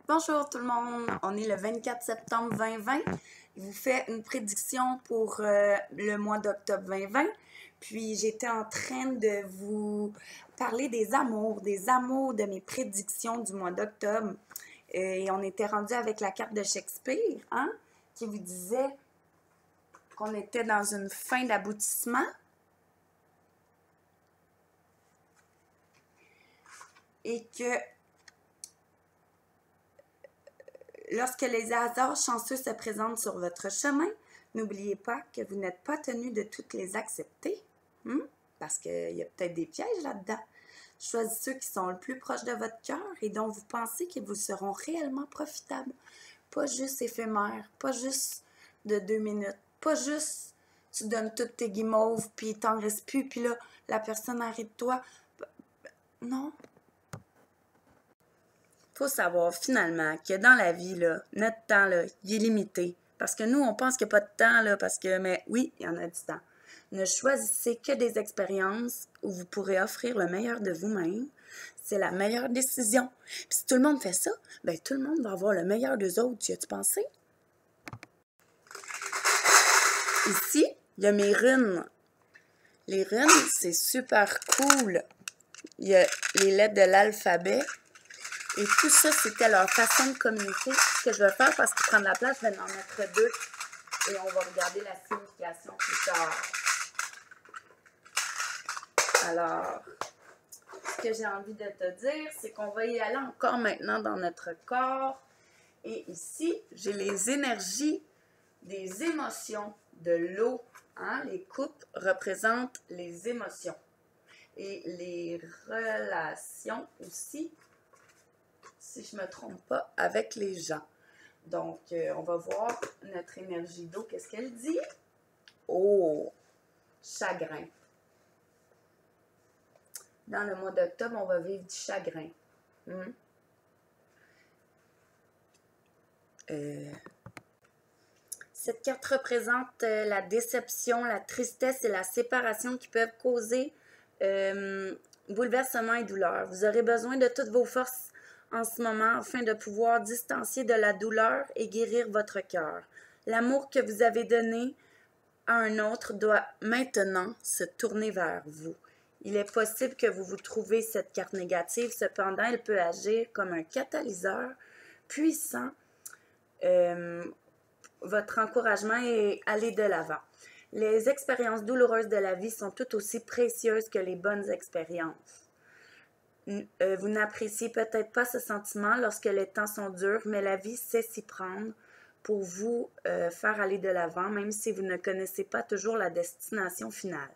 Bonjour tout le monde, on est le 24 septembre 2020. Je vous fais une prédiction pour le mois d'octobre 2020. Puis j'étais en train de vous parler des amours de mes prédictions du mois d'octobre. Et on était rendu avec la carte de Shakespeare, hein, qui vous disait qu'on était dans une fin d'aboutissement. Et que lorsque les hasards chanceux se présentent sur votre chemin, n'oubliez pas que vous n'êtes pas tenu de toutes les accepter, parce qu'il y a peut-être des pièges là-dedans. Choisissez ceux qui sont le plus proches de votre cœur et dont vous pensez qu'ils vous seront réellement profitables. Pas juste éphémères, pas juste de 2 minutes, pas juste tu donnes toutes tes guimauves puis il t'en reste plus puis là, la personne arrête de toi. Non. Faut savoir finalement que dans la vie, là, notre temps, là, il est limité. Parce que nous, on pense qu'il n'y a pas de temps, là, mais oui, il y en a du temps. Ne choisissez que des expériences où vous pourrez offrir le meilleur de vous-même. C'est la meilleure décision. Puis si tout le monde fait ça, bien, tout le monde va avoir le meilleur d'eux autres. Tu as-tu pensé? Ici, il y a mes runes. Les runes, c'est super cool. Il y a les lettres de l'alphabet. Et tout ça, c'était leur façon de communiquer. Ce que je vais faire, parce qu'il prend de la place, je vais en mettre 2. Et on va regarder la signification plus tard. Alors, ce que j'ai envie de te dire, c'est qu'on va y aller encore maintenant dans notre corps. Et ici, j'ai les énergies des émotions, de l'eau. Hein? Les coupes représentent les émotions. Et les relations aussi, si je ne me trompe pas, avec les gens. Donc, on va voir notre énergie d'eau. Qu'est-ce qu'elle dit? Oh! Chagrin. Dans le mois d'octobre, on va vivre du chagrin. Cette carte représente la déception, la tristesse et la séparation qui peuvent causer bouleversement et douleur. Vous aurez besoin de toutes vos forces en ce moment afin de pouvoir distancier de la douleur et guérir votre cœur. L'amour que vous avez donné à un autre doit maintenant se tourner vers vous. Il est possible que vous trouviez cette carte négative, cependant, elle peut agir comme un catalyseur puissant. Votre encouragement est aller de l'avant. Les expériences douloureuses de la vie sont tout aussi précieuses que les bonnes expériences. Vous n'appréciez peut-être pas ce sentiment lorsque les temps sont durs, mais la vie sait s'y prendre pour vous faire aller de l'avant, même si vous ne connaissez pas toujours la destination finale.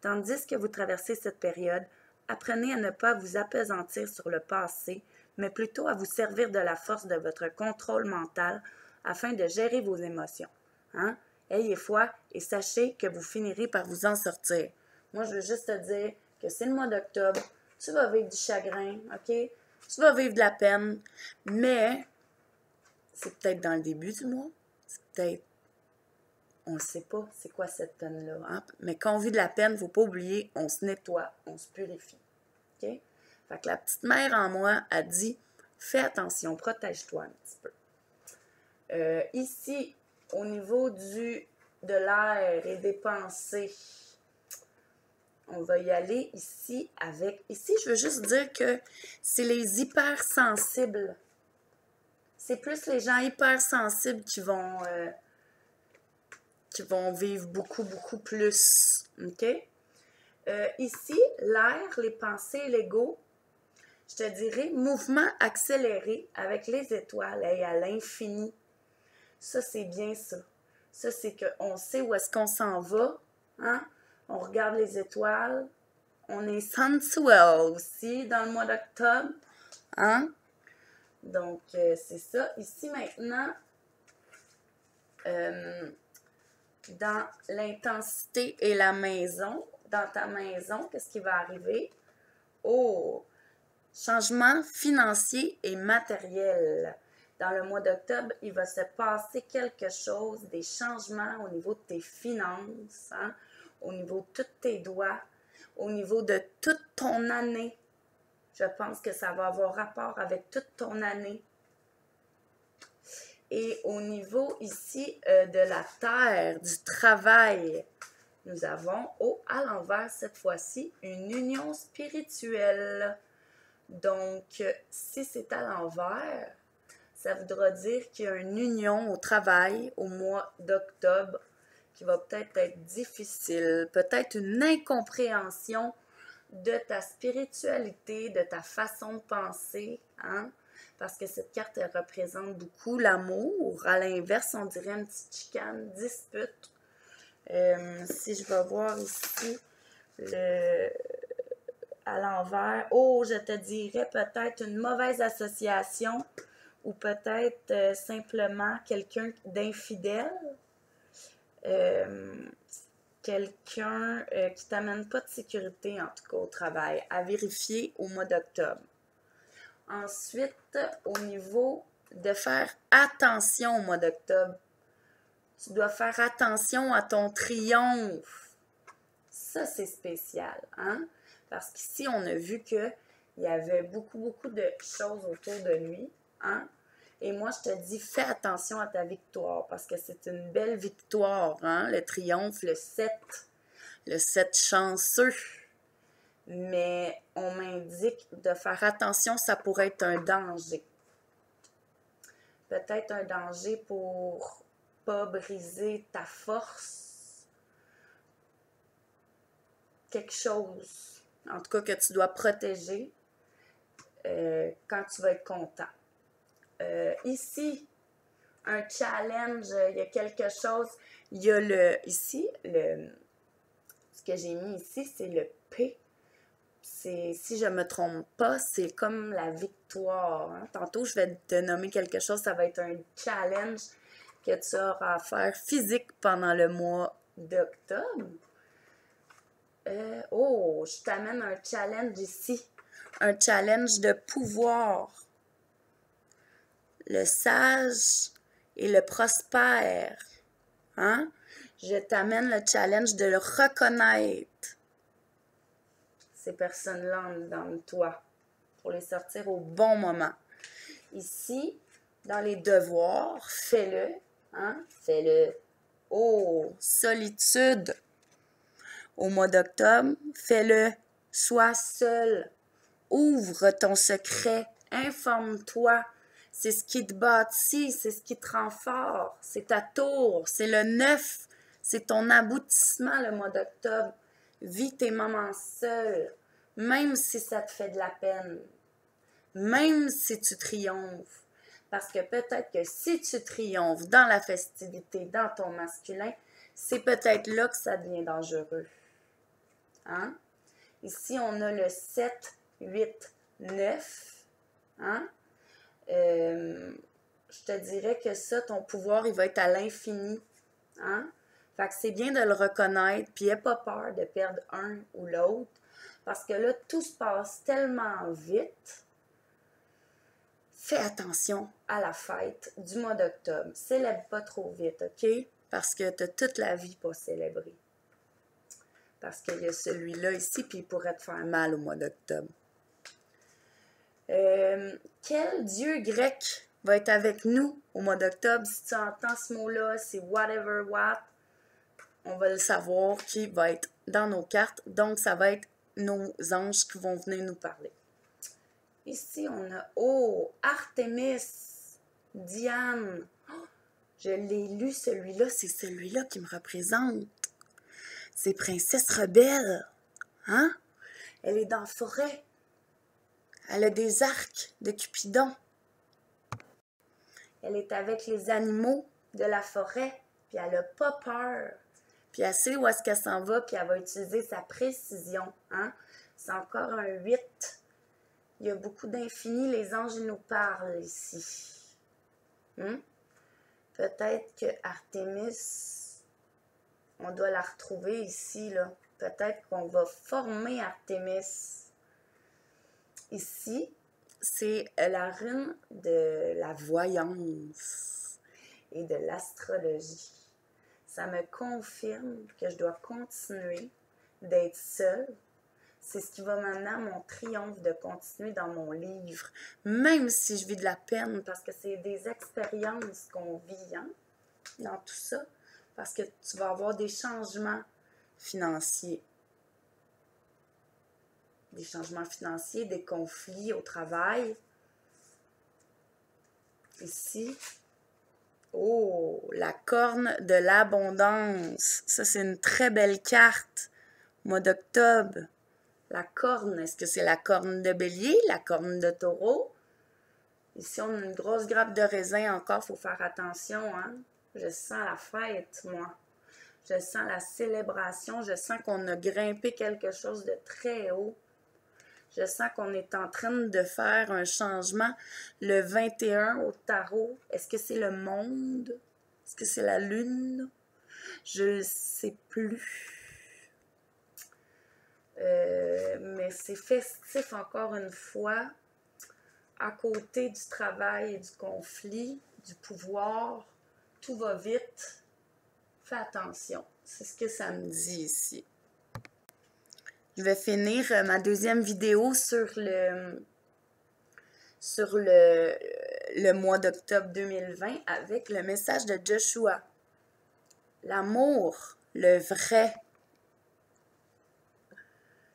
Tandis que vous traversez cette période, apprenez à ne pas vous appesantir sur le passé, mais plutôt à vous servir de la force de votre contrôle mental afin de gérer vos émotions. Hein? Ayez foi et sachez que vous finirez par vous en sortir. Moi, je veux juste te dire que c'est le mois d'octobre. Tu vas vivre du chagrin, OK? Tu vas vivre de la peine, mais c'est peut-être dans le début du mois. C'est peut-être, on ne sait pas c'est quoi cette peine-là. Hein? Mais quand on vit de la peine, il ne faut pas oublier, on se nettoie, on se purifie. OK? Fait que la petite mère en moi a dit, fais attention, protège-toi un petit peu. Ici, au niveau de l'air et des pensées, on va y aller ici avec... Ici, je veux juste dire que c'est les hypersensibles. C'est plus les gens hypersensibles qui vont vivre beaucoup, beaucoup plus. OK? Ici, l'air, les pensées, l'ego, je te dirais mouvement accéléré avec les étoiles et à l'infini. Ça, c'est bien ça. Ça, c'est qu'on sait où est-ce qu'on s'en va. Hein? On regarde les étoiles. On est sensuel aussi dans le mois d'octobre. Hein? Donc, c'est ça. Ici, maintenant, dans l'intensité et la maison, dans ta maison, qu'est-ce qui va arriver? Oh! Changement financier et matériel. Dans le mois d'octobre, il va se passer quelque chose, des changements au niveau de tes finances, hein, au niveau de tous tes doigts, au niveau de toute ton année. Je pense que ça va avoir rapport avec toute ton année. Et au niveau ici de la terre, du travail, nous avons à l'envers cette fois-ci une union spirituelle. Donc, si c'est à l'envers, ça voudra dire qu'il y a une union au travail au mois d'octobre qui va peut-être être difficile, peut-être une incompréhension de ta spiritualité, de ta façon de penser, hein? Parce que cette carte, elle représente beaucoup l'amour. À l'inverse, on dirait une petite chicane, dispute. Si je vais voir ici à l'envers, je te dirais peut-être une mauvaise association ou peut-être simplement quelqu'un d'infidèle. Quelqu'un qui t'amène pas de sécurité, en tout cas au travail, à vérifier au mois d'octobre. Ensuite, au niveau de faire attention au mois d'octobre, tu dois faire attention à ton triomphe. Ça, c'est spécial, hein? Parce qu'ici, on a vu qu'il y avait beaucoup de choses autour de lui, hein? Et moi, je te dis, fais attention à ta victoire, parce que c'est une belle victoire, hein? Le triomphe, le 7 chanceux. Mais on m'indique de faire attention, ça pourrait être un danger. Peut-être un danger pour pas briser ta force. Quelque chose, en tout cas, que tu dois protéger quand tu vas être content. Ici, un challenge, il y a quelque chose. Il y a ce que j'ai mis ici, c'est le P. Si je ne me trompe pas, c'est comme la victoire. Hein? Tantôt, je vais te nommer quelque chose, ça va être un challenge que tu auras à faire physique pendant le mois d'octobre. Je t'amène un challenge ici. Un challenge de pouvoir. Le sage et le prospère. Hein? Je t'amène le challenge de le reconnaître. Ces personnes-là dans toi, pour les sortir au bon moment. Ici, dans les devoirs, fais-le, hein? Fais-le. Solitude. Au mois d'octobre, fais-le. Sois seul. Ouvre ton secret. Informe-toi. C'est ce qui te bâtit, c'est ce qui te rend fort. C'est ta tour, c'est le 9. C'est ton aboutissement le mois d'octobre. Vis tes moments seuls, même si ça te fait de la peine, même si tu triomphes. Parce que peut-être que si tu triomphes dans la festivité, dans ton masculin, c'est peut-être là que ça devient dangereux. Hein? Ici, on a le 7, 8, 9. Hein? Je te dirais que ça, ton pouvoir, il va être à l'infini. Hein? Fait que c'est bien de le reconnaître, puis n'aie pas peur de perdre un ou l'autre, parce que là, tout se passe tellement vite. Fais attention à la fête du mois d'octobre. Célèbre pas trop vite, OK? Parce que tu as toute la vie pour célébrer. Parce qu'il y a celui-là ici, puis il pourrait te faire mal au mois d'octobre. Quel dieu grec va être avec nous au mois d'octobre? Si tu entends ce mot-là, c'est whatever what. On va le savoir qui va être dans nos cartes. Donc, ça va être nos anges qui vont venir nous parler. Ici, on a Artémis, Diane. Je l'ai lu, celui-là. C'est celui-là qui me représente. C'est Princesse Rebelle. Hein? Elle est dans la forêt. Elle a des arcs de Cupidon. Elle est avec les animaux de la forêt. Puis elle n'a pas peur. Puis elle sait où est-ce qu'elle s'en va, puis elle va utiliser sa précision. Hein? C'est encore un 8. Il y a beaucoup d'infini. Les anges nous parlent ici. Peut-être que Artémis, on doit la retrouver ici, là. Peut-être qu'on va former Artémis. Ici, c'est la rune de la voyance et de l'astrologie. Ça me confirme que je dois continuer d'être seule, C'est ce qui va m'amener à mon triomphe de continuer dans mon livre, même si je vis de la peine, parce que c'est des expériences qu'on vit, hein, dans tout ça, parce que tu vas avoir des changements financiers. Des changements financiers, des conflits au travail. Ici, oh, la corne de l'abondance. Ça, c'est une très belle carte. Mois d'octobre. La corne, est-ce que c'est la corne de bélier, la corne de taureau? Ici, on a une grosse grappe de raisin encore, il faut faire attention, hein? Je sens la fête, moi. Je sens la célébration, je sens qu'on a grimpé quelque chose de très haut. Je sens qu'on est en train de faire un changement. Le 21 au tarot, est-ce que c'est le monde? Est-ce que c'est la lune? Je ne sais plus. Mais c'est festif encore une fois. À côté du travail et du conflit, du pouvoir, tout va vite. Fais attention. C'est ce que ça me dit ici. Je vais finir ma deuxième vidéo sur le mois d'octobre 2020 avec le message de Joshua. L'amour, le vrai.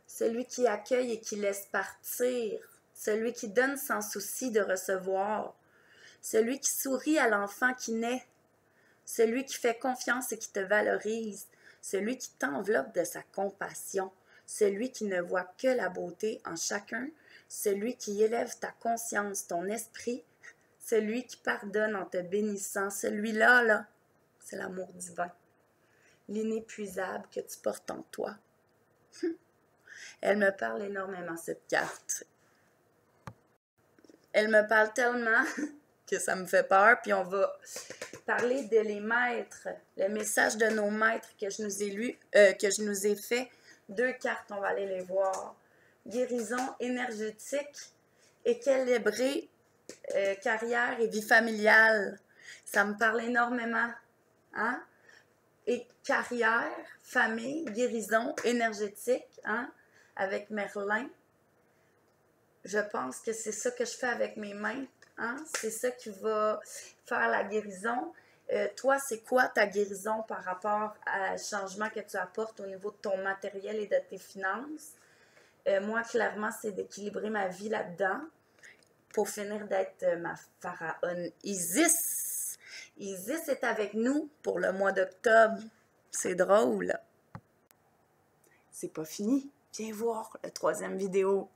Celui qui accueille et qui laisse partir. Celui qui donne sans souci de recevoir. Celui qui sourit à l'enfant qui naît. Celui qui fait confiance et qui te valorise. Celui qui t'enveloppe de sa compassion. Celui qui ne voit que la beauté en chacun, celui qui élève ta conscience, ton esprit, celui qui pardonne en te bénissant, celui-là, là, c'est l'amour divin, l'inépuisable que tu portes en toi. Elle me parle énormément, cette carte. Elle me parle tellement que ça me fait peur, puis on va parler de les maîtres, le message de nos maîtres que je nous ai lu, que je nous ai fait. 2 cartes, on va aller les voir. Guérison énergétique, équilibrée, carrière et vie familiale. Ça me parle énormément. Hein? Et carrière, famille, guérison énergétique, hein? Avec Merlin. Je pense que c'est ça que je fais avec mes mains. Hein? C'est ça qui va faire la guérison. Toi, c'est quoi ta guérison par rapport au changement que tu apportes au niveau de ton matériel et de tes finances? Moi, clairement, c'est d'équilibrer ma vie là-dedans pour finir d'être ma pharaone Isis. Isis est avec nous pour le mois d'octobre. C'est drôle. C'est pas fini. Viens voir la 3e vidéo.